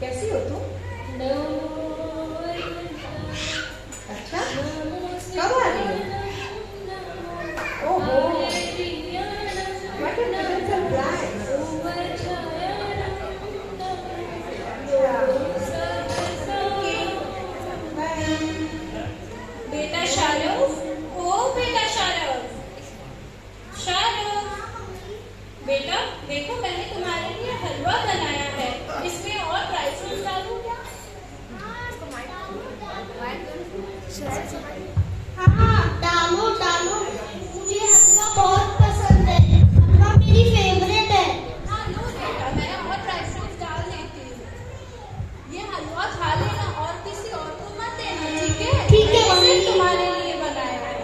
कैसी हो तुम? अच्छा, कब आ रही हो? ओहो, what a pleasant surprise. बेटा शाहरुख, ओ बेटा शाहरुख, शाहरुख, बेटा देखो मैंने तुम्हारे लिए हलवा बनाया है, इसमें और ड्राई फ्रूट्स डालूं क्या? हाँ डालो डालो, मुझे हलवा बहुत पसंद है, हलवा मेरी फेवरेट है। हाँ लो बेटा, मैं और ड्राई फ्रूट्स डाल देती हूँ। ये हलवा खा लेना और किसी और को मत देना, ठीक है? ठीक है, मैंने मम्मी। सिर्फ तुम्हारे लिए बनाया है।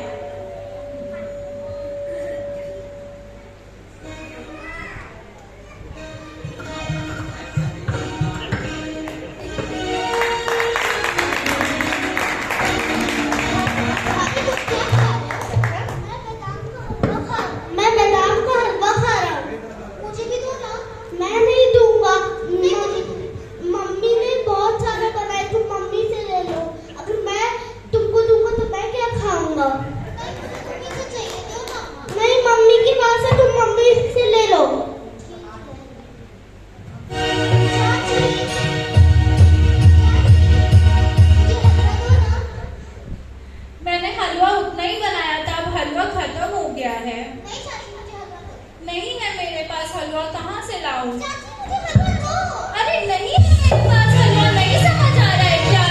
मैं बादाम का हलवा खा रहा हूँ। मुझे भी दो ना। मैं नहीं दूंगा। मम्मी ने बहुत सारा बनाया, तुम मम्मी से ले लो। अगर मैं तुमको दूंगा तो मैं क्या खाऊंगा? नहीं, मम्मी के पास है, तुम मम्मी से ले लो। मैंने हलवा उतना ही बनाया था, अब हलवा खत्म हो गया है। नहीं है मेरे पास हलवा, कहाँ से लाऊं? अरे नहीं है मेरे पास हलवा, नहीं समझ आ रहा है क्या?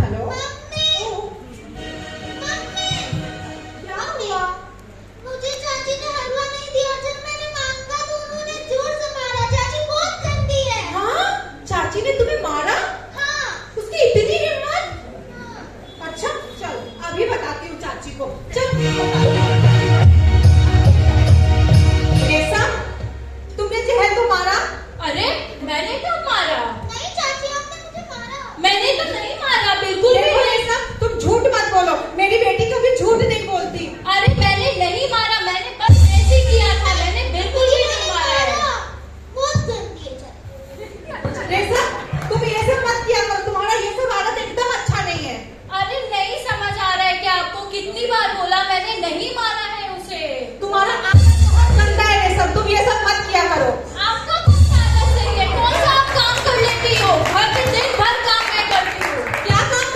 हेलो, क्या हुआ? मुझे चाची ने हलवा नहीं दिया, जब मैंने मांगा तो उन्होंने जोर से मारा। चाची बहुत गंदी है। हाँ, चाची ने तुम्हें मारा? हाँ। उसकी इतनी हिम्मत? अच्छा, चल अभी बताती हूँ चाची को। चल रेशम, तुमने जहर तो मारा? अरे मैंने क्यों मारा? नहीं चाची, आपने मुझे मारा। मैंने तो नहीं मारा, बिल्कुल भी देखो नहीं। रेशम, तुम झूठ मत बोलो, मेरी बेटी कभी झूठ नहीं बोलती। अरे मैंने नहीं मारा, मैंने बस ऐसे ही किया था, मैंने बिल्कुल भी नहीं मारा है। बहुत गंदी है चाची। रेशम, तुम ये सब मत किया करो, तुम्हारा ये सब आदत एकदम अच्छा नहीं है। अरे नहीं समझ आ रहा है क्या आपको? कितनी बार बोला, मैंने नहीं मारा है उसे। तुम्हारा आदत बहुत गंदा है रेशम, तुम ये सब मत किया करो। आपका कौन सा आदत सही है? कौन सा आप काम कर लेती हो? घर में दिन भर काम मैं करती हूँ। क्या काम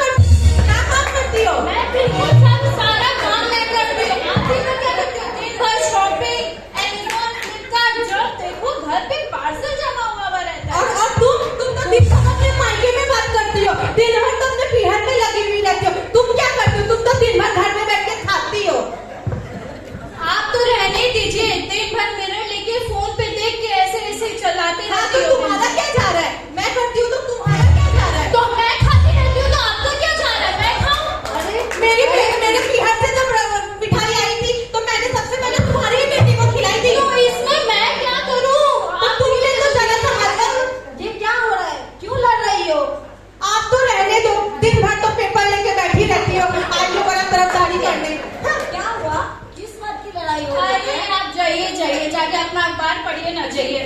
करती हो? मैं बिल्कुल सब सारा काम मैं करती हूँ। आप भी तो क्या करती हो? दिन भर शॉपिंग, Amazon, Flipkart, जब देखो घर पे पार्सल जमा हुआ रहता है। और तुम तो दिन भर अपने मायके में बात करती हो, दिन भर तो अपने पीहर में लगी हुई रहती हो। तुम क्या करती हो? तुम तो दिन भर घर में बैठ के खाती हो। आप तो रहने ही दीजिए, दिन भर मिरर लेके फोन पे देख के ऐसे ऐसे चलाती हाँ, रहती तो हो। तुम्हारा क्या जा रहा है? मैं करती हूँ तो तुम्हारा क्या जा रहा है? तो मैं खाती रहती हूँ तो आपका क्या जा रहा है? मैं खाऊं? अरे मेरे पीहर से जब मिठाई आई थी तो मैंने सबसे पहले तुम्हारी ही बेटी को खिलाई थी। तो इसमें मैं क्या करूं? तो तुमने तो जरा सा हल्का। ये क्या हो रहा है? क्यों लड़ रही हो? आप तो रहने दो, दिन भर तो पेपर लेके बैठी रहती हो, आज लो बड़ा तरफदारी करने। क्या हुआ? किस बात की लड़ाई हो रही है? अरे आप जाइए जाके अपना अखबार पढ़िए ना, जाइए।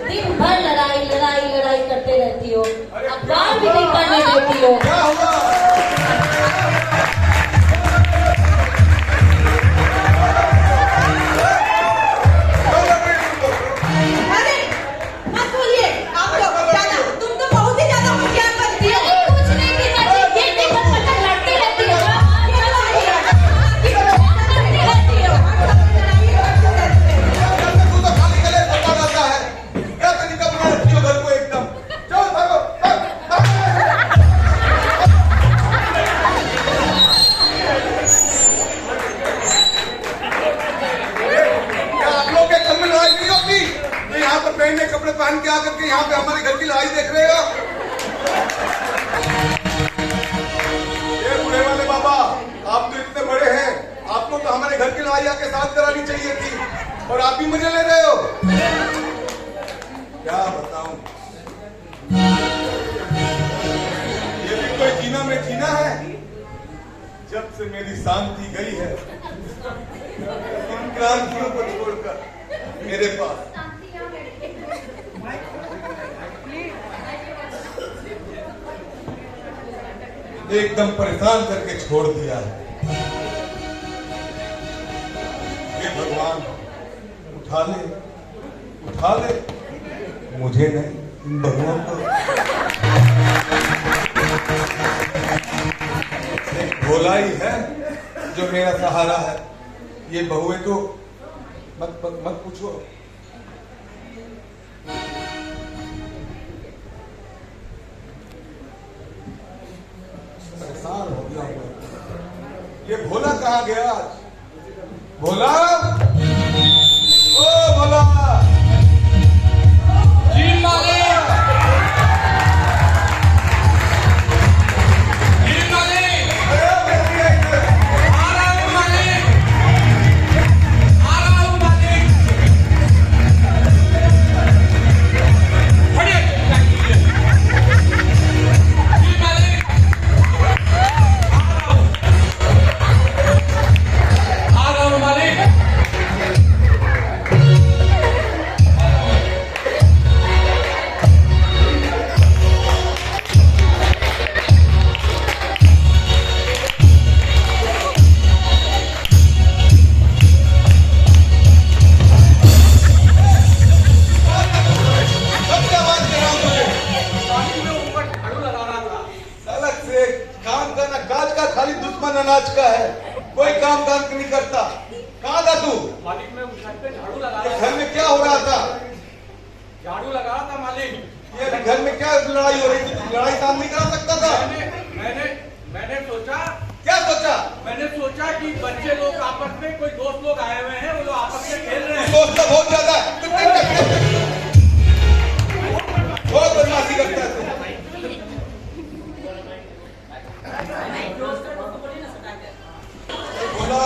दिन भर लड़ाई करते रहती हो, अखबार भी नहीं पढ़ने देती हो। क्या हुआ? अरे मत बोलिए, आप लोग ज्यादा, तुम तो बहुत ही ज्यादा होशियार बनती हो। अरे कुछ नहीं गिना जी, ये दिन भर मतलब लड़ती रहती हो। तू तो खाली गले पता रहता है। क्या तरीका बना रखी हो घर को एकदम। चल भागो, भाग। क्या आप लोग के घर में लड़ाई नहीं होती? तो यहाँ पर पहने कपड़े पहन के आकर के यहाँ पे हमारे घर की लड़ाई देख रहे हो? ये बूढ़े वाले बाबा, आप तो इतने बड़े हैं, आपको तो हमारे घर की लड़ाई आके साथ करानी चाहिए थी, और आप भी मुझे ले रहे हो। क्या बताऊं, ये भी कोई जीना में जीना है। जब से मेरी शांति गई है इन क्रांतियों को छोड़कर मेरे पास। एकदम परेशान करके छोड़ दिया है। हे भगवान, उठा ले मुझे नहीं, इन बहुओं को। एक भोला ही है जो मेरा सहारा है। ये बहुएं तो मत पूछो। परेशान हो गया हूं। ये भोला कहाँ गया आज? भोला, ओ भोला। जी मालिक। जी मालिक। आ रहा हूँ मालिक। आ रहा हूँ मालिक। हटिए। जी मालिक। आ रहा हूँ मालिक। अनाज का है, कोई काम नहीं करता। कहाँ था तू? मालिक मैं छत पे झाड़ू लगा रहा घर में क्या हो रहा था? झाड़ू लगा रहा था मालिक। ये घर में क्या लड़ाई हो रही थी? लड़ाई काम नहीं करा सकता था? मैंने सोचा। क्या सोचा? मैंने सोचा कि बच्चे लोग आपस में, कोई दोस्त लोग आए हुए हैं, वो लोग आपस में खेल रहे हैं। दोस्त तो बहुत ज्यादा है, बहुत बदमाशी करता है तू। बोला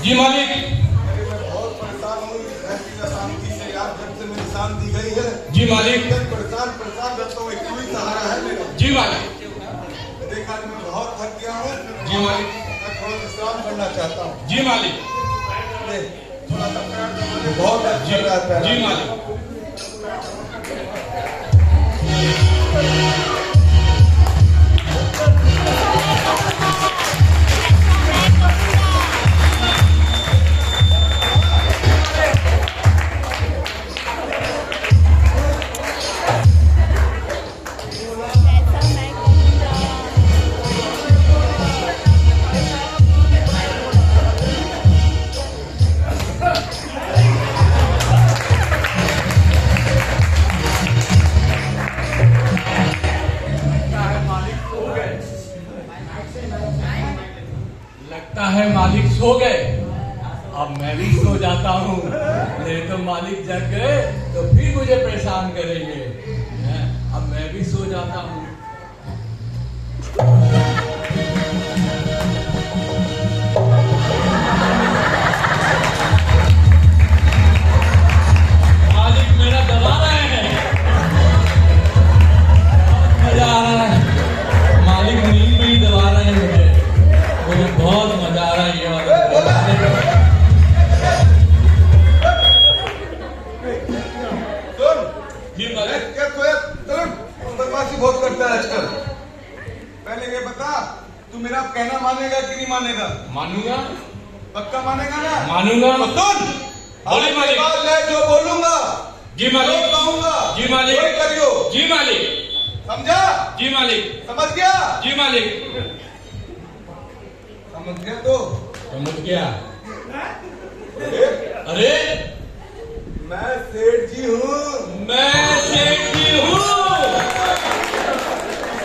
जी मालिक। मैं बहुत परेशान हूँ शांति से यार, जब से मेरी शान दी गई है। जी मालिक। परेशान रहता हूँ, एक तू ही सहारा है मेरा। जी मालिक। देखा मैं बहुत थक गया हूँ। जी मालिक। मैं थोड़ा विश्राम करना चाहता हूँ। जी मालिक। थोड़ा सा पैर दबाने बहुत अच्छा लग रहा है पैर। जी मालिक। लगता है मालिक सो गए। अब मैं भी सो जाता हूँ, नहीं तो मालिक जग गए तो फिर मुझे परेशान करेंगे। अब मैं भी सो जाता हूँ। मालिक मेरा दबा रहे हैं, बहुत मजा आ रहा है। मालिक नींद भी दबा रहे हैं मुझे बहुत मजा आ रहा है ये वाला। सुन, जी मालिक। क्या बदमाशी बहुत करता है आजकल। पहले ये बता, तू मेरा कहना मानेगा कि नहीं मानेगा? मानूंगा। पक्का मानेगा ना? मानूंगा। तो सुन, बोलिए मालिक। मैं जो बोलूंगा जी मालिक। जो कहूंगा जी मालिक। वही करियो। जी मालिक। समझा? जी मालिक। समझ गया? जी मालिक। समझ गया तो? समझ गया। अरे, अरे मैं सेठ जी हूँ। मैं सेठ जी हूँ।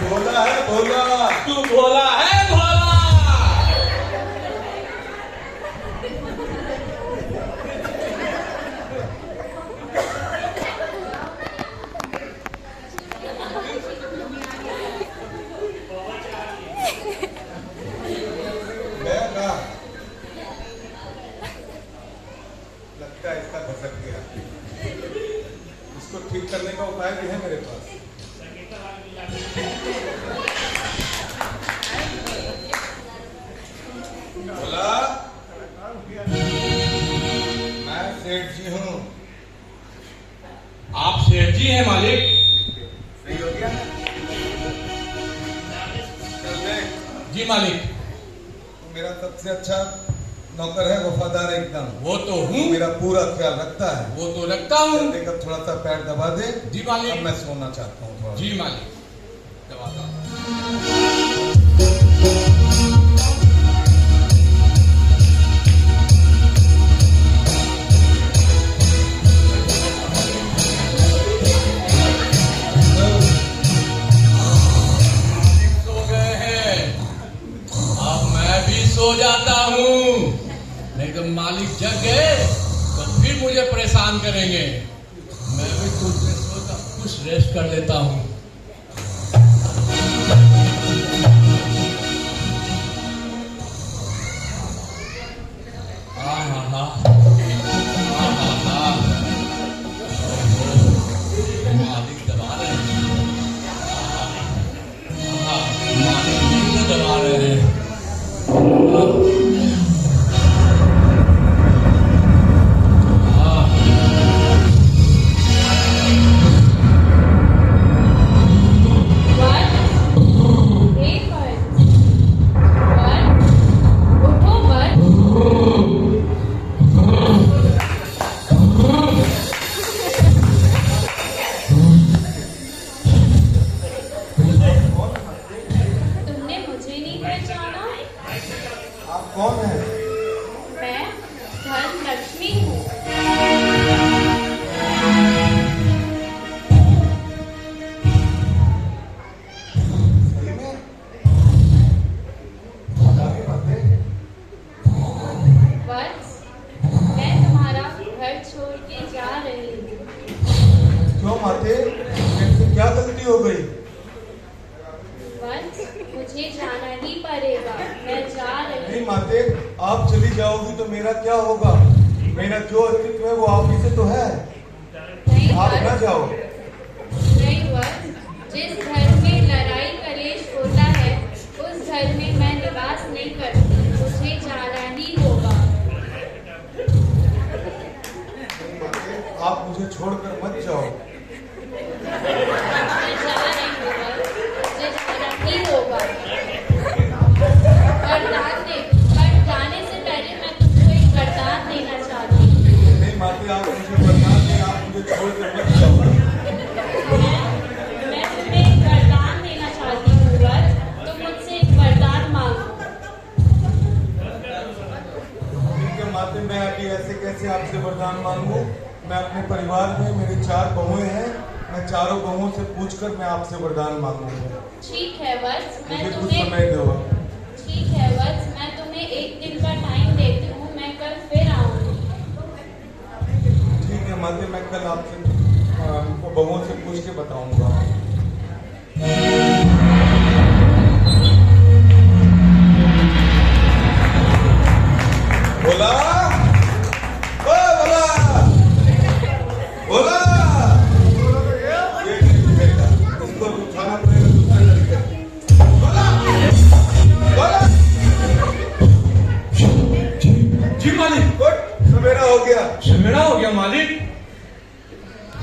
भोला है भोला। तू भोला है भोला। लगता है इसका घसक गया। इसको ठीक करने का उपाय भी है मेरे पास। बोला, मैं सेठ जी हूँ। जी है मालिक। सही हो गया ना? चल देख, जी मालिक। तू मेरा सबसे अच्छा नौकर है, वफादार है एकदम। वो तो हूँ। मेरा पूरा ख्याल रखता है। वो तो रखता हूँ। चल देख, अब थोड़ा सा पैर दबा दे। जी मालिक। अब मैं सोना चाहता हूँ थोड़ा। जी मालिक, दबाता हूँ। सो गए हैं, अब मैं भी सो जाता हूँ, नहीं तो मालिक जग गए तो फिर मुझे परेशान करेंगे। मैं भी कुछ रेस्ट कर लेता हूँ। मालिक दबा रहे हैं। मालिक नींद दबा रहे हैं। तुमने मुझे नहीं पहचाना? आप कौन हैं? मैं धनलक्ष्मी हूँ। सही में? आगे बातें। वत्स, मैं तुम्हारा घर छोड़ के जा रही हूँ। क्यों माते? मेरे से क्या गलती हो गई? वत्स, मुझे जाना ही पड़ेगा। मैं जा रही नहीं हूँ। माते, आप चली जाओगी तो मेरा क्या होगा? मेरा जो अस्तित्व है वो आप ही से तो है। नहीं आप न वत्स, जाओ। नहीं वत्स, जिस घर में लड़ाई कलेश होता है उस घर में मैं निवास नहीं करती। मुझे जाना ही होगा। आप मुझे छोड़कर मत जाओ। मैं जा रही हूँ वत्स, मुझे जाना ही होगा। पर जाने से पहले मैं तुमको एक वरदान देना चाहती हूँ। नहीं माते, आप मुझे वरदान दें, आप मुझे छोड़कर मत जाओ। मैं तुम्हें एक वरदान देना चाहती हूँ वत्स, तुम मुझसे एक वरदान मांगो। ठीक है माते, मैं अभी ऐसे कैसे आपसे वरदान मांगू? मैं अपने परिवार में, मेरे 4 बहुएं हैं, मैं चारों बहुओं से पूछकर मैं आपसे वरदान मांगूंगा। ठीक है वत्स, मुझे कुछ समय दो। ठीक है वत्स, मैं तुम्हें एक दिन का टाइम देती हूँ। मैं कल फिर आऊंगी। ठीक है माते, मैं कल आपसे बहुओं से पूछ के बताऊंगा। बोला, ओ बोला, बोला। ये नहीं मिलेगा, इसको उठाना पड़ेगा दूसरे तरीके से। बोला, बोला। जी मालिक। गुड, सवेरा हो गया। सवेरा हो गया मालिक,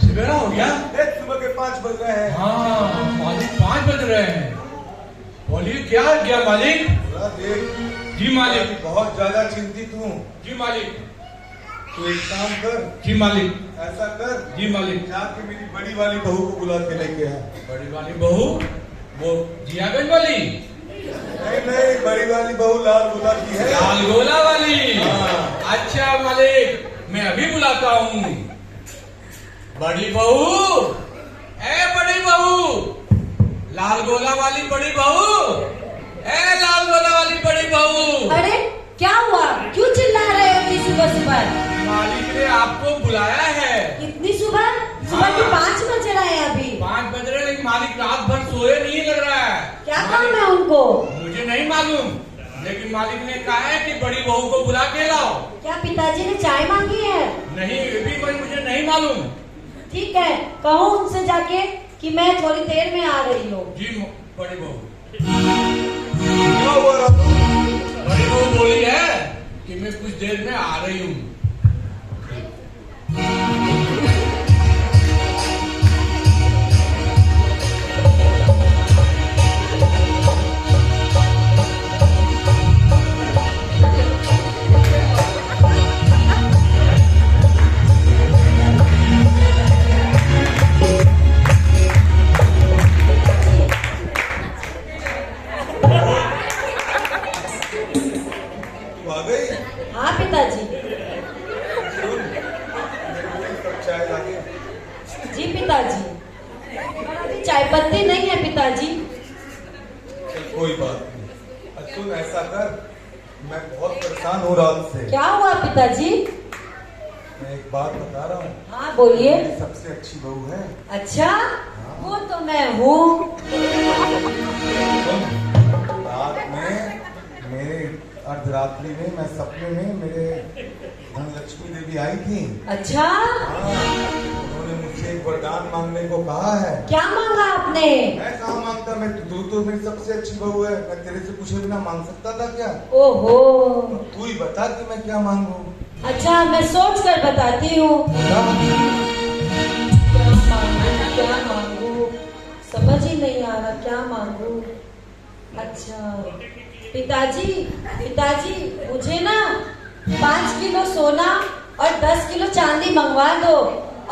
सवेरा हो गया। देख, सुबह के 5 बज रहे हैं। हाँ मालिक, 5 बज रहे हैं। बोलिए क्या किया मालिक? बोला, देख, जी मालिक। मैं बहुत ज्यादा चिंतित हूँ। जी मालिक। तू एक काम कर, जी मालिक। ऐसा कर, जी मालिक। जाके मेरी बड़ी वाली बहू को बुला के लेके आ। बड़ी वाली बहू, वो जियागंज वाली? नहीं नहीं, बड़ी वाली बहू लाल गोला की है। लाल गोला वाली? हाँ। अच्छा मालिक, मैं अभी बुलाता हूँ। बड़ी बहू, ए बड़ी बहू, लाल गोला वाली बड़ी बहू, ए लाल गोला वाली बड़ी बहू। अरे क्या हुआ? क्यों चिल्ला रहे हो इतनी सुबह सुबह? मालिक ने आपको बुलाया है। इतनी सुबह? सुबह के हाँ। 5 बज रहे हैं अभी। 5 बज रहे, लेकिन मालिक रात भर सोए नहीं लग रहा है। क्या काम है उनको? मुझे नहीं मालूम, लेकिन मालिक ने कहा है कि बड़ी बहू को बुला के लाओ। क्या पिताजी ने चाय मांगी है? नहीं, ये भी मुझे नहीं मालूम। ठीक है, कहो उनसे जाके कि मैं थोड़ी देर में आ रही हूँ। जी बड़ी बहू। क्या हुआ रातू? बड़ी बहू बोली है कि मैं कुछ देर में आ रही हूँ। पिताजी। सब चाय लागे। जी पिताजी। चाय पत्ती नहीं है पिताजी। चल कोई बात नहीं। सुन ऐसा कर, मैं बहुत परेशान हो रहा हूँ से। क्या हुआ पिताजी? मैं एक बात बता रहा हूँ। हाँ बोलिए। मेरी सबसे अच्छी बहू है। अच्छा, वो तो मैं हूँ। रात में मेरे अर्धरात्रि में मैं सपने में मेरे धनलक्ष्मी देवी आई थी। अच्छा, उन्होंने मुझसे एक वरदान मांगने को कहा है। क्या मांगा आपने? मैं कहाँ मांगता, मैं तू तो मेरी सबसे अच्छी बहू है, मैं तेरे से पूछे बिना मांग सकता था क्या? ओहो, तू ही बता कि मैं क्या मांगू। अच्छा मैं सोच कर बताती हूँ। क्या मांगू समझ ही नहीं आ रहा, क्या मांगू। अच्छा पिताजी, पिताजी मुझे ना 5 किलो सोना और 10 किलो चांदी मंगवा दो,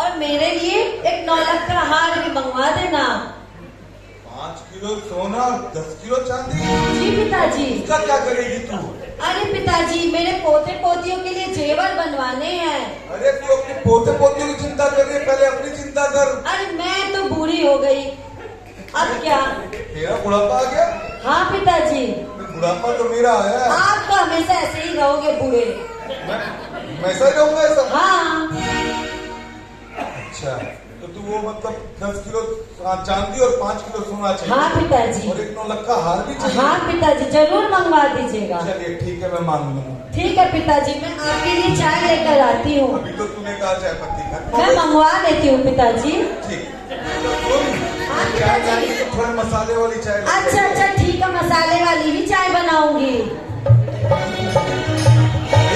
और मेरे लिए एक 9 लाख का हार भी मंगवा देना। 5 किलो सोना और 10 किलो चांदी? जी पिताजी। इसका क्या करेगी तू? अरे पिताजी, मेरे पोते पोतियों के लिए जेवर बनवाने हैं। अरे तू अपने पोते पोतियों की चिंता कर रही है, पहले अपनी चिंता कर। अरे मैं तो बूढ़ी हो गई, अब क्या? तेरा बुढ़ापा आ गया? हाँ पिताजी। बुढ़ापा तो मेरा आया है। आप तो हमेशा ऐसे ही रहोगे बूढ़े। मैं ऐसा ही रहूंगा ऐसा? हाँ। अच्छा तो तू वो मतलब 10 किलो चांदी और 5 किलो सोना चाहिए? हाँ पिताजी। और एक 9 लाख का हार भी चाहिए? हाँ पिताजी, जरूर मंगवा दीजिएगा। चलिए ठीक है, मैं मांग लूंगा। ठीक है पिताजी, मैं आपके लिए चाय लेकर आती हूँ। अभी तो तूने कहा चाय पत्ती का। मैं मंगवा लेती हूँ पिताजी। ठीक। तो चाय लानी तो थोड़े मसाले वाली चाय लानी। अच्छा अच्छा ठीक है, मसाले वाली ही चाय बनाऊंगी।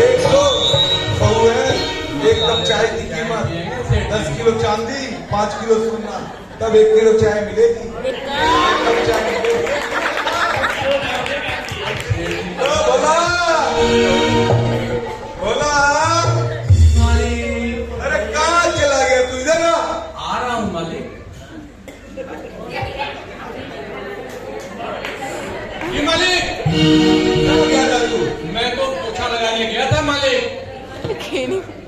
एक तो बहू है, एक कप चाय की कीमत 10 किलो चांदी, 5 किलो सोना, तब 1 किलो चाय मिलेगी। एक कप चाय मिलेगी। बोला बोला। अरे कहाँ चला गया तू? इधर आ रहा हूँ मालिक। जी मालिक। कहाँ गया था तू? मैं तो पोछा लगाने गया था मालिक।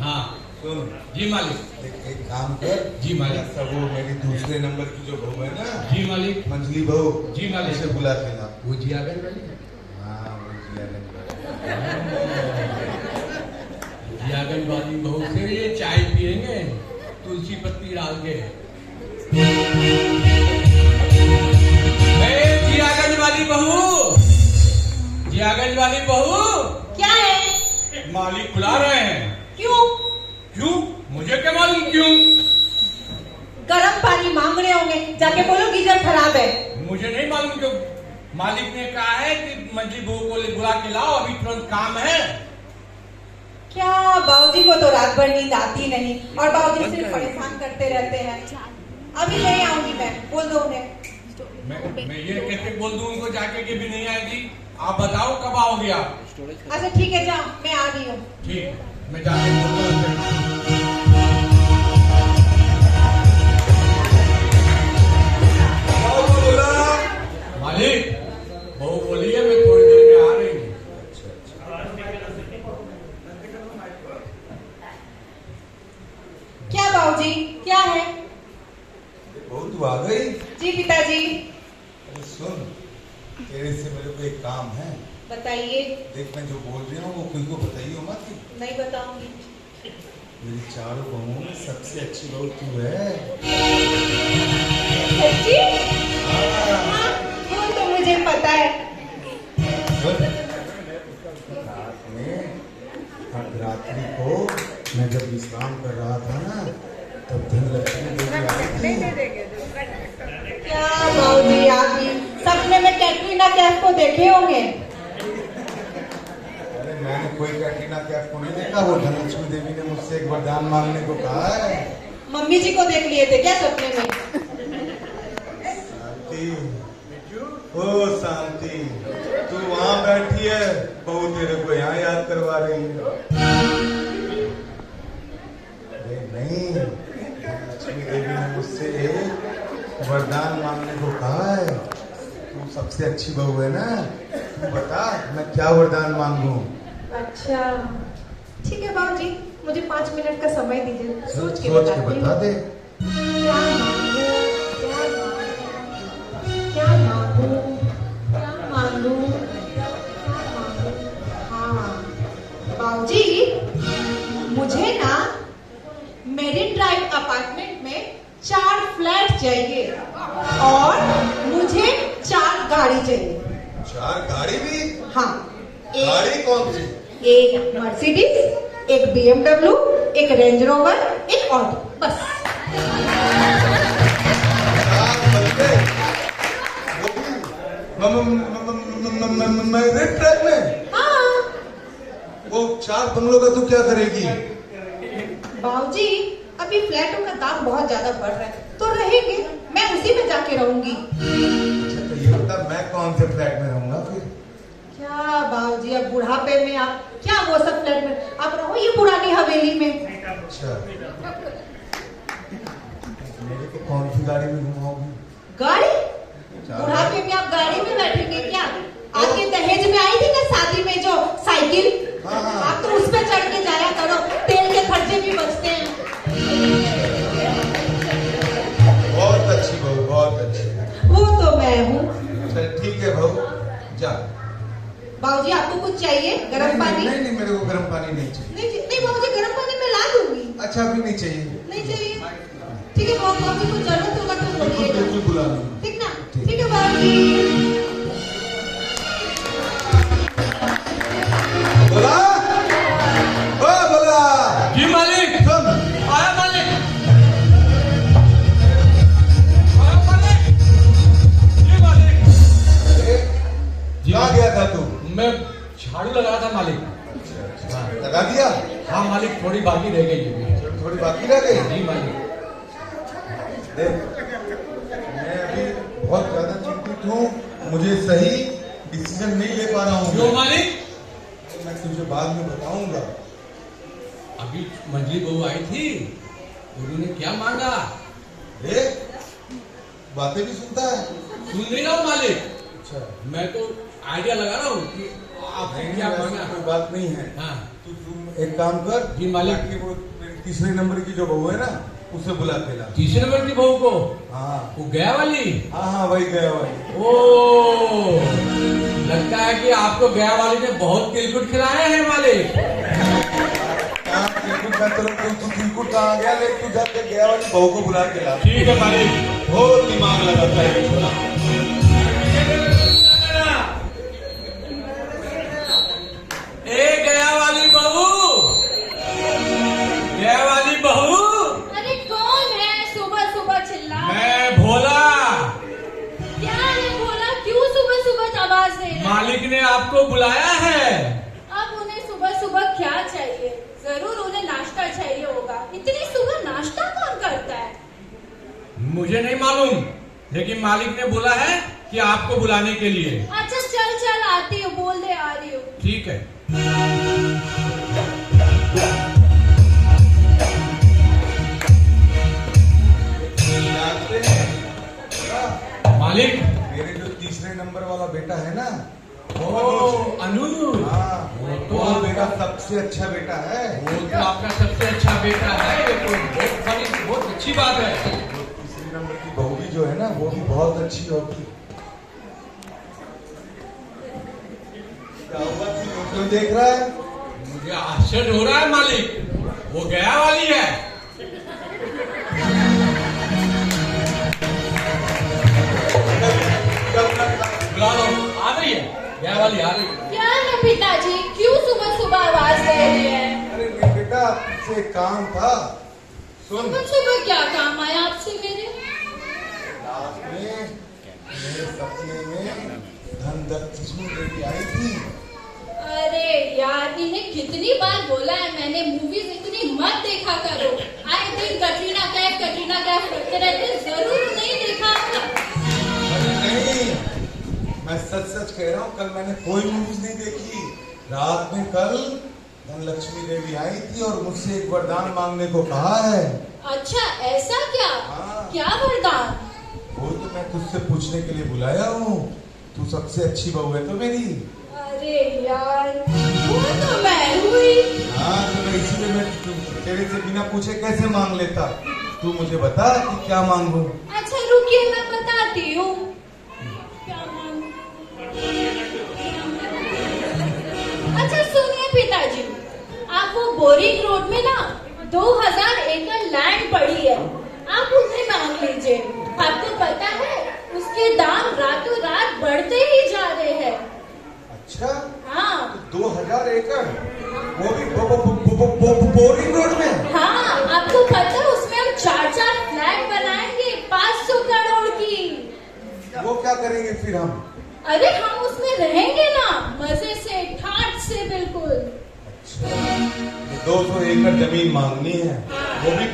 हाँ सुन जी मालिक। एक काम कर। जी मालिक। सब वो मेरी दूसरे नंबर की जो बहू है ना, जी मालिक। मंजली बहू, जी मालिक। इसे बुला के ला। वो जी आ गए मालिक। हाँ वो जियागंज जियागंज वाली बहू से ये चाय पियेंगे तुलसी पत्ती डाल के। जियागंज वाली बहू, जियागंज वाली बहू। क्या है? मालिक बुला रहे हैं। क्यों? क्यों? मुझे क्या मालूम क्यों? गर्म पानी मांग रहे होंगे, जाके बोलो गीजर खराब है। मुझे नहीं मालूम क्यों। मालिक ने कहा है कि मंजली बहू को बुला के लाओ, अभी तुरंत काम है। क्या बाबूजी को तो रात भर नींद आती नहीं, और बाबूजी सिर्फ परेशान करते रहते हैं। अभी ले आऊंगी मैं, बोल दो उन्हें। मैं ये कैसे बोल दूं उनको जाके कि भी नहीं आएगी? आप बताओ कब आओगे आप? अच्छा ठीक है, जाओ, मैं आ रही हूँ। ठीक, मैं जाके बोलता हूँ। मालिक बहू बोलिए मैं थोड़ी देर में आ रही हूँ। क्या बाबूजी, क्या है? बहू तू आ गई? जी पिताजी। अरे सुन, तेरे से मेरे को एक काम है। बताइए। देख मैं जो बोल रही हूँ वो किसी को बताइए मत। नहीं बताऊंगी। मेरी चारों बहू में सबसे अच्छी बहू तू है। सच्ची? हाँ, वो तो मुझे पता है। रात में अर्धरात्रि को मैं जब विश्राम कर रहा था ना, तब धनलक्ष्मी देवी आई थी। क्या बाबूजी, आप भी सपने में कैटरीना कैफ को देखे होंगे? अरे मैंने कोई कैटरीना कैफ को नहीं देखा, वो धनलक्ष्मी देवी ने मुझसे एक वरदान मांगने को कहा है। मम्मी जी को देख लिए थे क्या सपने में? शांति, ओ शांति, तू वहाँ बैठी है, बहू तेरे को यहाँ याद करवा रही है। अरे नहीं, लक्ष्मी देवी ने मुझसे एक वरदान मांगने को कहा है। तू सबसे अच्छी बहू है ना, तू बता मैं क्या वरदान मांगू? अच्छा मुझे 5 मिनट का समय दीजिए, सोच के सोच के बताती बता हूँ। दे। क्या मांगू, क्या मांगू, क्या मांगू। हाँ बाबूजी, मुझे ना मेरिन ड्राइव अपार्टमेंट में 4 फ्लैट चाहिए और मुझे 4 गाड़ी चाहिए। 4 गाड़ी भी? हाँ, गाड़ी कौन सी? एक मर्सिडीज, एक BMW, एक रेंज रोवर, एक ऑटो, बस। 4 बंदे, वो भी मेरिन ड्राइव में? हाँ वो 4 बंगलों का तू क्या करेगी? बाबूजी, अभी फ्लैटों का दाम बहुत ज्यादा बढ़ रहा है, तो रहेंगे, मैं उसी में जाके रहूंगी। अच्छा तो ये बता, मैं कौन से फ्लैट में रहूंगा फिर? क्या बाबूजी, अब बुढ़ापे में आप क्या वो सब फ्लैट में आप रहो, ये पुरानी हवेली में। अच्छा, मेरे को कौन सी गाड़ी में घुमाओगी? गाड़ी? चार बुढ़ापे में आप गाड़ी में बैठेंगे क्या? आपके दहेज में आई थी ना शादी में जो साइकिल, हाँ, हाँ। आप तो उस पे चढ़ के जाया करो, तेल के खर्चे भी बचते हैं। बहुत अच्छी बहू, बहुत अच्छी। वो तो मैं हूँ। चल ठीक है बहू, जा। बाबूजी, आपको कुछ चाहिए? गरम पानी? नहीं नहीं, मेरे को गर्म पानी नहीं चाहिए। नहीं बाबूजी, गरम पानी मैं ला दूंगी। अच्छा अभी नहीं चाहिए। नहीं चाहिए? ठीक है बाबूजी, कुछ जरूरत होगा तो बिल्कुल बोलिएगा। बिल्कुल बुला लूंगा। ठीक ना? ठीक है बाबूजी। बोला? ओ बोला? जी मालिक। सुन, आया मालिक। आया मालिक। जी मालिक। कहाँ गया था तू? मैं झाड़ू लगा था मालिक। लगा दिया? हाँ मालिक, थोड़ी बाकी रह गई है। थोड़ी बाकी रह गई? जी मालिक। देख, मैं अभी बहुत ज्यादा चिंतित हूँ, मुझे सही डिसीजन नहीं ले पा रहा हूँ। क्यों मालिक? मैं तुझे बाद में बताऊंगा। अभी मंजली बहू आई थी, उन्होंने क्या मांगा? देख, बातें भी सुनता है। सुन नहीं रहा हूँ मालिक। अच्छा, मैं तो आइडिया लगा रहा हूँ कि आप क्या मांगा। कोई बात नहीं है। हाँ तू एक काम कर, जी मालिक। कि वो तीसरे नंबर की जो बहू है ना, उसे बुला के ला। तीसरे नंबर की बहू को? हाँ वो गया वाली? हाँ हाँ, वही गया वही। ओ, लगता है कि आपको गया वाली ने बहुत तिलकुट खिलाए हैं मालिक। हाँ, तिलकुट मैं चलो, तू तिलकुट कहाँ गया? लेकिन तू जाके गया वाली बहू को बुला के ला। ठीक है मालिक। बहुत दिमाग लगाता है। ए गया वाली बहू, गया वाली बहू। अरे कौन है सुबह सुबह चिल्ला? मैं भोला। क्या है बोला? क्यों सुबह सुबह आवाज दे रहे हैं? मालिक ने आपको बुलाया है। अब उन्हें सुबह सुबह क्या चाहिए? जरूर उन्हें नाश्ता चाहिए होगा। इतनी सुबह नाश्ता कौन करता है? मुझे नहीं मालूम, लेकिन मालिक ने बोला है कि आपको बुलाने के लिए। अच्छा चल चल आती हूँ, बोल दे आ रही हूँ। ठीक है। जानते हैं? मालिक। मेरे जो तीसरे नंबर वाला बेटा है ना, ओ अनुज। हाँ, तो वो मेरा सबसे अच्छा बेटा है। वो तो आपका सबसे अच्छा बेटा है, ये तो बहुत अच्छी बात है। जो तीसरे नंबर की बहू भी जो है ना, वो भी बहुत अच्छी होगी। क्या हुआ, तू क्यों देख रहा है? मुझे आश्चर्य हो रहा है मालिक, वो गया वाली है। बुला लो, आ रही है, गया वाली आ रही है। क्या है पिताजी, क्यों सुबह सुबह आवाज दे रहे हैं? अरे मेरे बेटा, आपसे एक काम था, सुन। सुबह सुबह क्या काम आया आपसे मेरे? रात में मेरे सपने में धनलक्ष्मी देवी आई थी। अरे यार, इन्हें कितनी बार बोला है मैंने, मूवीज इतनी मत देखा करो। आए दिन कटरीना कैफ करते रहते, जरूर नहीं देखा आपने। अरे नहीं, मैं सच सच कह रहा हूँ, कल मैंने कोई मूवीज नहीं देखी। रात में कल धनलक्ष्मी देवी आई थी और मुझसे एक वरदान मांगने को कहा है। अच्छा ऐसा क्या? हाँ। क्या वरदान? वो तो मैं तुझसे पूछने के लिए बुलाया हूँ। तू सबसे अच्छी बहू है तो मेरी। अरे यार, वो तो मैं हुई। हाँ, तो मैं इसीलिए मैं तेरे से बिना पूछे कैसे मांग लेता? तू मुझे बता कि क्या मांगू? अच्छा रुकिए, मैं बताती हूँ क्या मांगू। अच्छा सुनिए पिताजी, आप वो बोरिंग रोड में ना 2000 एकड़ लैंड पड़ी है, आप उसे मांग लीजिए। आपको पता है उसके दाम रातों रात बढ़ते ही जा रहे हैं। अच्छा, हाँ 2000 एकड़, वो भी बोरिंग रोड में? हाँ, आपको पता है उसमें हम 4-4 फ्लैट बनाएंगे 500 करोड़ की। वो क्या करेंगे फिर हम? अरे हम उसमें रहेंगे ना, मजे से, ठाट से, बिल्कुल। अच्छा, 200 एकड़ जमीन मांगनी है, वो भी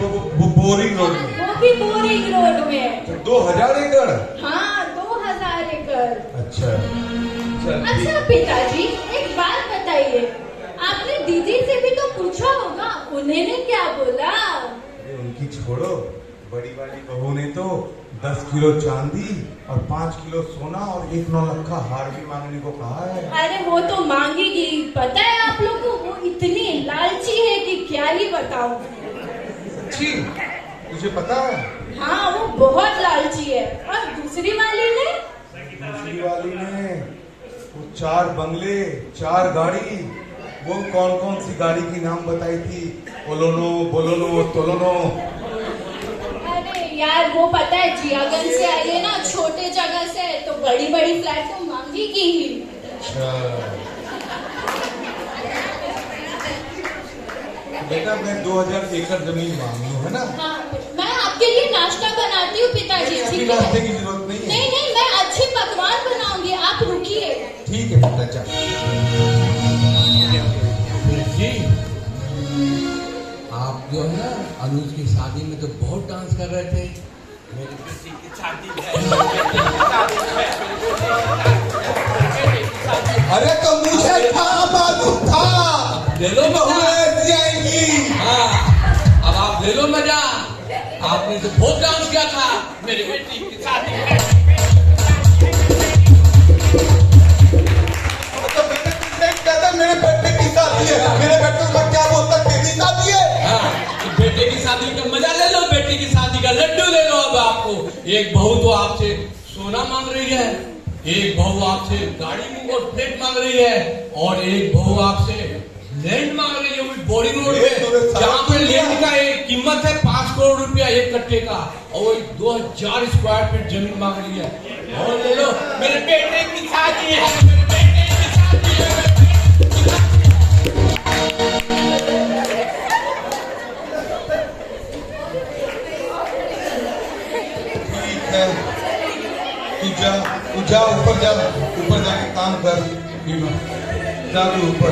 बोरिंग रोड में? वो भी बोरिंग रोड में। तो 2000 एकड़? हाँ 2000 एकड़। अच्छा चल ठीक। अच्छा पिताजी, एक बात बताइए, आपने दीदी से भी तो पूछा होगा, उन्होंने क्या बोला? अरे उनकी छोड़ो, बड़ी वाली बहू ने तो 10 किलो चांदी और 5 किलो सोना और 1 नौलखा हार भी मांगने को कहा है। अरे वो तो मांगेगी, पता है आप लोग को, वो इतनी लालची है कि क्या ही बताऊं। सच्ची? तुझे पता है? हाँ वो बहुत लालची है। और दूसरी वाली ने वो 4 बंगले, 4 गाड़ी, वो कौन कौन सी गाड़ी की नाम बताई थी? बोलोनो, बोलोनो, तोलोनो। अरे यार वो पता है जियागंज से आई है ना, छोटे जगह से, तो बड़ी बड़ी फ्लैट तो मांगेगी ही। अच्छा बेटा, मैं 2000 एकड़ जमीन मांगू है ना? हाँ मैं आपके लिए नाश्ता बनाती हूँ पिताजी, अभी ठीक नाश्ते है? की जरूरत नहीं है। नहीं नहीं, मैं अच्छे पकवान बनाऊंगी, आप रुकिए। ठीक है बेटा, चल। जी आप जो है ना अनुज की शादी में तो बहुत डांस कर रहे थे। मेरी बेटी की शादी अरे तो मुझे क्या मालूम था? ले लो बहू मजा। ऐसी आएंगी। हाँ अब आप ले लो मजा, आपने तो बहुत डांस किया था मेरी बेटी की शादी में। तो मैंने तुझसे कहा था मेरे बेटे की शादी है, मेरे बेटे को क्या बोलता? तेरी शादी है? हाँ तो बेटे की शादी का मजा ले लो, बेटी की शादी का लड्डू ले लो। अब आपको एक बहू तो आपसे सोना मांग रही है, एक बहू आपसे गाड़ी और फ्लैट मांग रही है, और एक बहू आपसे लैंड मांग रही है, वो बोरिंग रोड में, जहाँ पे लैंड का एक कीमत है 5 करोड़ रुपया एक कट्टे का, और वो 2000 स्क्वायर फीट जमीन मांग रही है। और ले लो, मेरे बेटे की शादी है, मेरे बेटे की शादी है। ठीक है, तू जा ऊपर जाके काम कर। जा तू ऊपर।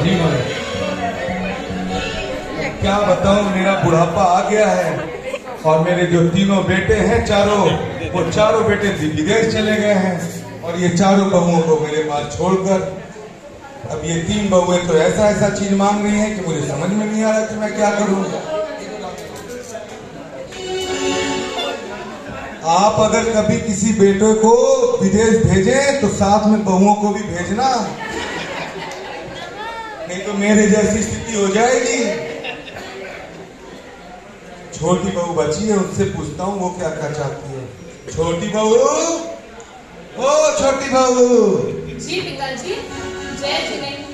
क्या बताऊं, मेरा बुढ़ापा आ गया है और मेरे जो तीनों बेटे हैं चारों, वो चारों बेटे विदेश चले गए हैं, और ये चारों बहुओं को मेरे पास छोड़कर अब ये 3 बहुएं तो ऐसा चीज मांग रही हैं कि मुझे समझ में नहीं आ रहा कि मैं क्या करूं। आप अगर कभी किसी बेटे को विदेश भेजें तो साथ में बहुओं को भी भेजना, नहीं तो मेरे जैसी स्थिति हो जाएगी। छोटी बहू बची है, उससे पूछता हूँ वो क्या क्या चाहती है। छोटी बहू, ओ छोटी बहू। जी पिताजी। जय जिनेन्द्र।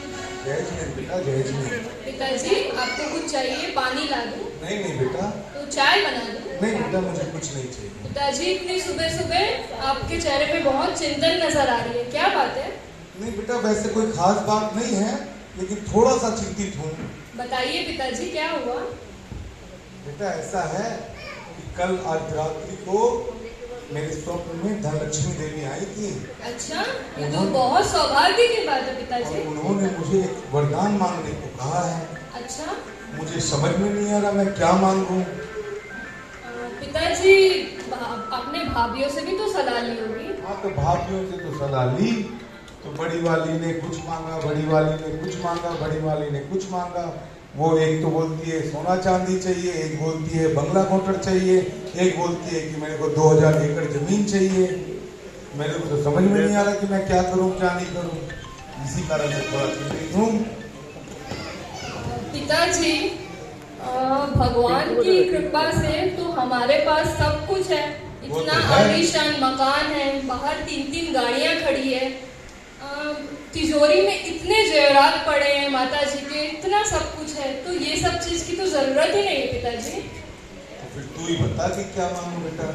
जय जिनेन्द्र बेटा, जय जिनेन्द्र। पिताजी आपको कुछ चाहिए? पानी ला दूं? नहीं बेटा। तो चाय बना दूं? नहीं बेटा, मुझे कुछ नहीं चाहिए। पिताजी इतनी सुबह सुबह आपके चेहरे पे बहुत चिंतन नजर आ रही है, क्या बात है? नहीं बेटा, वैसे कोई खास बात नहीं है, लेकिन थोड़ा सा चिंतित हूँ। बताइए पिताजी क्या हुआ? बेटा ऐसा है कि कल अर्धरात्रि को मेरे स्वप्न में धनलक्ष्मी देवी आई थी। अच्छा, ये तो बहुत सौभाग्य की बात है पिताजी। और उन्होंने मुझे एक वरदान मांगने को कहा है। अच्छा, मुझे समझ में नहीं आ रहा मैं क्या मांगूं। पिताजी अपने भाभीियों से भी तो सलाह ली होगी। हाँ तो भाभीियों से तो सलाह ली, तो बड़ी वाली ने कुछ मांगा, बड़ी वाली ने कुछ मांगा, बड़ी वाली ने कुछ मांगा। वो एक तो बोलती है सोना चांदी चाहिए, एक बोलती है बंगला कोटर चाहिए, एक बोलती है कि मेरे को 2000 एकड़ जमीन चाहिए। मेरे को तो समझ में नहीं आ रहा कि मैं क्या करूं क्या नहीं करूं, इसी कारण से थोड़ा चिंतित हूँ। पिताजी भगवान की कृपा से तो हमारे पास सब कुछ है। इतना आलीशान मकान है, बाहर 3-3 गाड़ियां खड़ी है, तिजोरी में इतने जेवरात पड़े हैं माता जी के, इतना सब कुछ है। तो ये सब चीज की तो जरूरत ही नहीं है पिताजी। तो फिर तू ही बता कि क्या मांगू बेटा।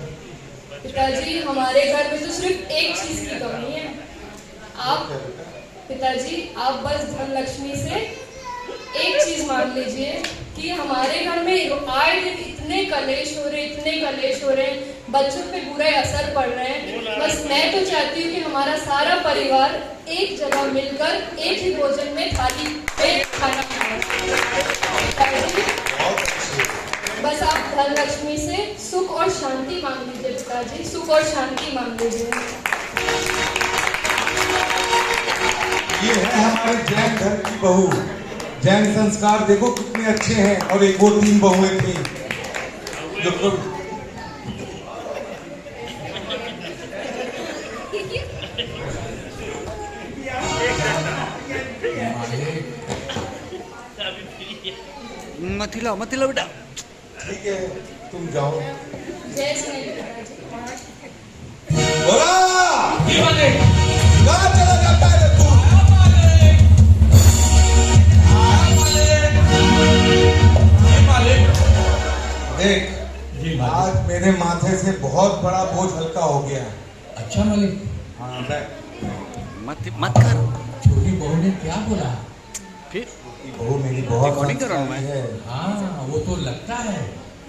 पिताजी हमारे घर में तो सिर्फ एक चीज की कमी है। आप पिताजी आप बस धनलक्ष्मी से एक चीज मांग लीजिए कि हमारे घर में आए दिन इतने कलेश हो रहे हैं, बच्चों पे बुरे असर पड़ रहे हैं। बस मैं तो चाहती हूँ कि हमारा सारा परिवार एक जगह मिलकर एक ही भोजन में थाली पे खाना खाए। बस आप धनलक्ष्मी से सुख और शांति मांग लीजिए पिताजी, सुख और शांति मांग लीजिए। ये है हमारे जैन धर्म की बहू। जैन संस्कार देखो कितने अच्छे हैं। और एक वो 3 बहुएं थी जो मत हिलाओ बेटा। ठीक है तुम जाओ। जय श्री पिताजी। बोला जी मालिक। कहाँ चला जाता है तू? देख जी मालिक। आज मेरे माथे से बहुत बड़ा बोझ हल्का हो गया। अच्छा मालिक। हाँ बैठ। मत कर। छोटी बहू ने क्या बोला? फिर ये बहू मेरी बहुत रिकॉर्डिंग कर रहा हूँ मैं। है। हाँ वो तो लगता है।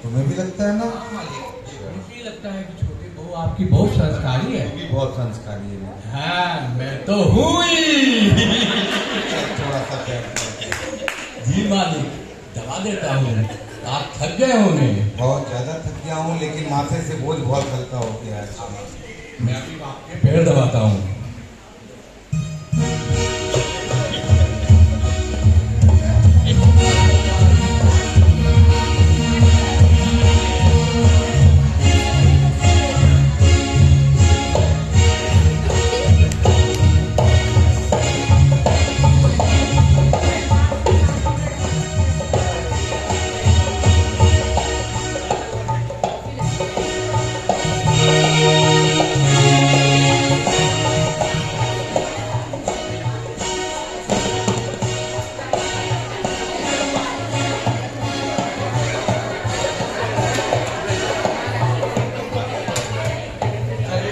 तुम्हें भी लगता है ना? हाँ मालिक, मुझे भी लगता है कि छोटी बहू आपकी बहुत संस्कारी है। तू भी बहुत संस्कारी है। हाँ मैं तो हूँ ही। थोड़ा सा बैठ कर। जी मालिक दबा देता हूँ। आप थक गए होंगे। बहुत ज्यादा थक गया हूँ, लेकिन माथे से बोझ बहुत हल्का हो गया है। मैं अभी आपके पैर दबाता हूँ।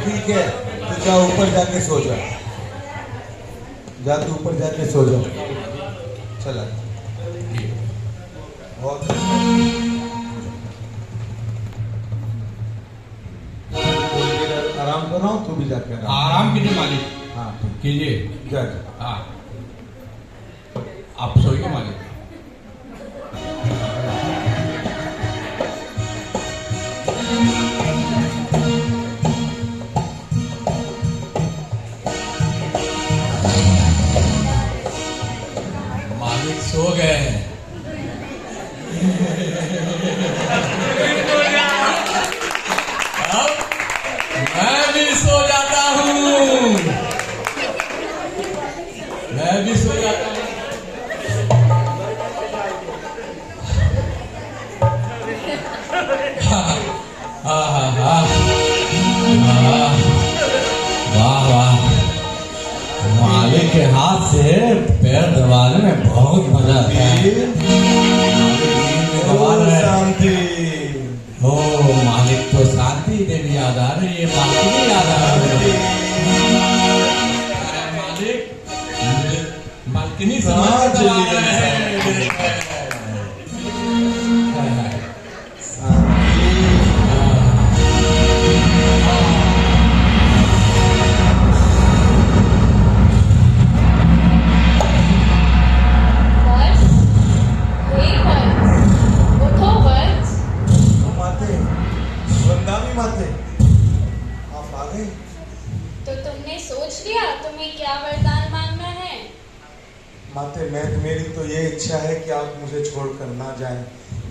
ठीक है तो जा ऊपर जाके सो जा। जा तू ऊपर जाके सो जा। चला बहुत आराम कर रहा हूँ, तू भी जाके आराम कीजिए मालिक। हाँ कीजिए। जा जा। हाँ आप सोइए मालिक। मालिक सो गए हैं। अब मैं भी सो जाता हूँ। मैं भी सो जाता हूँ। वाह वाह, मालिक के हाथ से पैर दबाने में बहुत मजा आता है। शांति। ओ मालिक तो शांति देवी याद आ रही है, मालिक याद आ रही है। मालिक मालकिनी समझ दबा रहे हैं। तो तुमने सोच लिया तुम्हें क्या वरदान मांगना है? माते मेरी तो ये इच्छा है कि आप मुझे छोड़कर ना जाएं,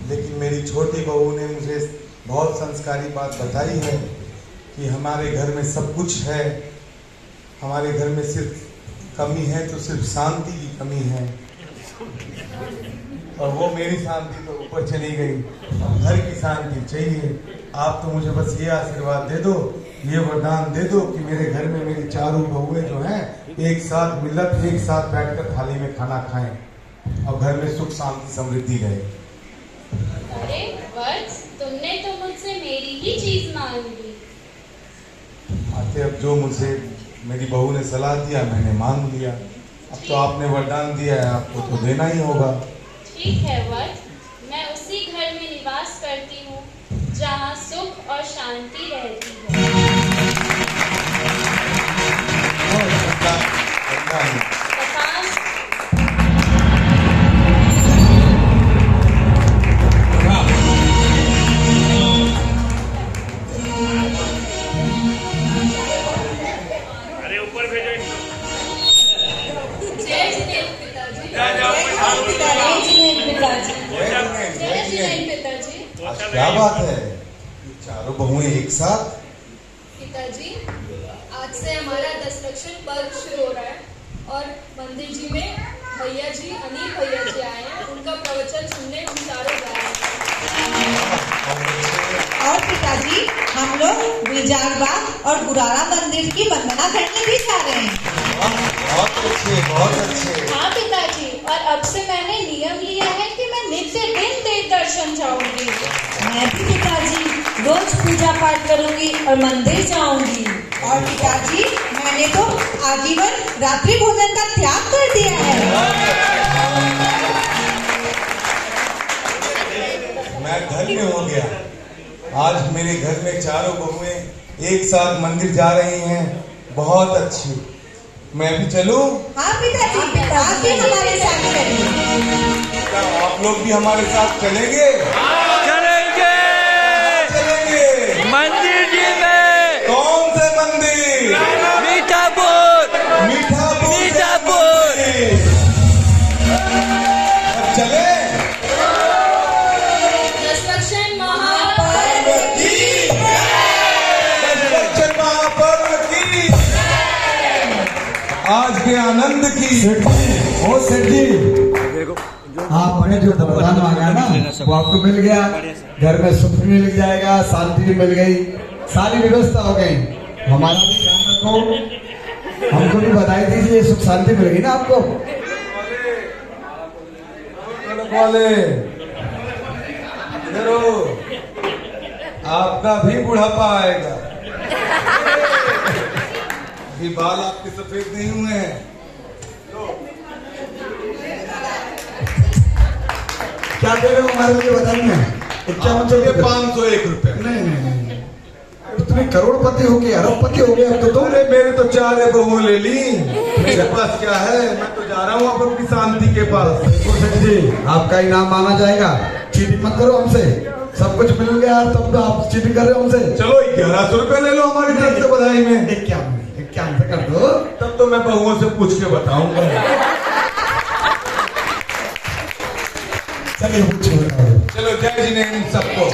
लेकिन मेरी छोटी बहू ने मुझे बहुत संस्कारी बात बताई है कि हमारे घर में सब कुछ है, हमारे घर में सिर्फ कमी है तो सिर्फ शांति की कमी है। और वो मेरी शांति तो ऊपर चली गई। अब घर की शांति चाहिए। आप तो मुझे बस ये आशीर्वाद दे दो, ये वरदान दे दो कि मेरे घर में मेरी चारों बहुएं जो हैं एक साथ मिलत एक साथ बैठकर थाली में खाना खाएं और घर में सुख शांति समृद्धि रहे। अरे वत्स, तुमने तो मुझसे मेरी ही चीज मांग ली। आते अब जो मुझे मेरी बहू ने सलाह दिया मैंने मांग लिया। अब तो आपने वरदान दिया है, आपको तो देना ही होगा। ठीक है वत्स, मैं उसी घर में निवास करती हूँ जहाँ सुख और शांति रहती है। अरे ऊपर भेजो इनको। जय जिनेन्द्र पिताजी। जय जिनेन्द्र पिताजी। जय जिनेन्द्र पिताजी। आज क्या बात है, ये चारों बहुएं एक साथ? पिताजी, आज से हमारा 10 लक्षण पर्व शुरू हो रहा है और मंदिर जी में भैया जी, अनिल भैया जी आए हैं। उनका प्रवचन सुनने हम चारों जा रहे हैं। और पिताजी, हम लोग गुलजारबाग और गुरारा मंदिर की वंदना करने भी जा रहे हैं। बहुत अच्छे, बहुत अच्छे। हाँ पिताजी, और अब से मैंने नियम लिया है कि मैं नित्य दिन देव दर्शन जाऊंगी। मैं भी पिताजी रोज पूजा पाठ करूंगी और मंदिर जाऊंगी। और पिताजी, मैंने तो आजीवन रात्रि भोजन का त्याग कर दिया है। मैं धन्य हो गया। आज मेरे घर में चारों बहुएं एक साथ मंदिर जा रही हैं। बहुत अच्छी। मैं भी चलूं? हाँ पिताजी, आप भी हमारे साथ चलिए। क्या आप लोग भी हमारे साथ चलेंगे? चलेंगे चलेंगे। मंदिर जी में। कौन से मंदिर? मीठापुर। मीठापुर। मीठापुर। अब चले? 10 लक्षण महापर्व। दक्षिण महापर्व की, आज के आनंद की। ओ सेठ जी, आपने जो वरदान मांगा ना वो आपको मिल गया। घर में सुख भी मिल जाएगा, शांति भी मिल गई, सारी व्यवस्था हो गई। हमारा भी ध्यान रखो, हमको भी बधाई दीजिए, सुख शांति मिल गई ना आपको। वाले इधर हो, आपका भी बुढ़ापा आएगा। अभी बाल आपके सफेद नहीं हुए हैं। क्या दे रहे हो हमारे लिए बताइए। 501 रुपए। नहीं, तुम्हें करोड़पति हो गए, अरबपति हो गए अब तो तुम। अरे मेरे तो 4 बहुएं ले ली, मेरे पास क्या है। मैं तो जा रहा हूँ अब अपनी शांति के पास। सेठ जी, आपका इनाम माना जाएगा। चीटिंग मत करो हमसे, सब कुछ मिल गया तब तो आप चीटिंग कर रहे हो हमसे। चलो 1100 रुपए ले लो हमारी तरफ से बधाई में। 51 से कर दो। तब तो मैं बहुओं से पूछ के बताऊंगा। चलिए चलो जय जिनेन्द्र सबको।